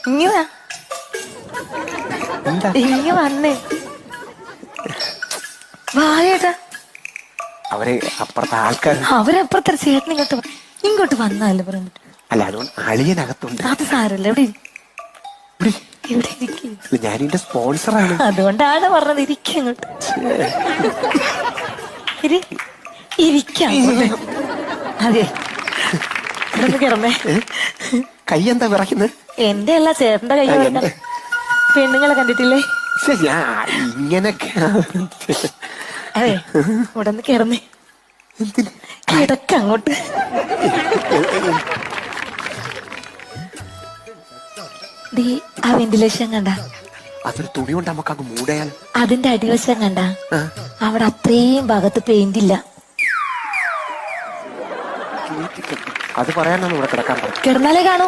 ഇങ്ങ എന്താ ഇങ്ങ വന്നേ വായേട്ടാ. അവര് അപ്പുറത്തെ ആൾക്കാർ. അവരപ്പുറത്തെ ചേട്ടൻ ഇങ്ങോട്ട് വന്നാലേ പറയാൻ പറ്റും. അല്ല അതുകൊണ്ട് അളിയനകത്തുണ്ട്. അത് സാരല്ല. ഇവിടെ ഇരിക്കും. ഞാനിന്റെ സ്പോൺസറാണ്. അതുകൊണ്ടാണ് പറഞ്ഞത് ഇരിക്കും ഇങ്ങോട്ട്. ഇരിക്കാം. അതെ ഇവിടെ കിടന്നേ. കൈ എന്താ വിറയ്ക്കുന്നത്? എന്റെ അല്ല ചേട്ടന്റെ കൈ വിറയ്ക്കാൻ. പെണ്ണുങ്ങളെ കണ്ടിട്ടില്ലേ? ഞാൻ ഇങ്ങനൊക്കെ. അതെ ഇവിടെ നിന്ന് കിടന്നേ. കിടക്ക അങ്ങോട്ട്. ആ വെന്റിലേഷൻ കണ്ട? അതൊരു തുണി കൊണ്ട് നമുക്ക് അങ്ങ് മൂടയാൽ. അതിന്റെ അടിവശം കണ്ട? അവിടെ അത്രയും ഭാഗത്ത് പെയിന്റ് ഇല്ല. അത് പറയാനാണ് ഇവിടെ കിടക്കാൻ പറഞ്ഞത്. കിടന്നാലേ കാണൂ.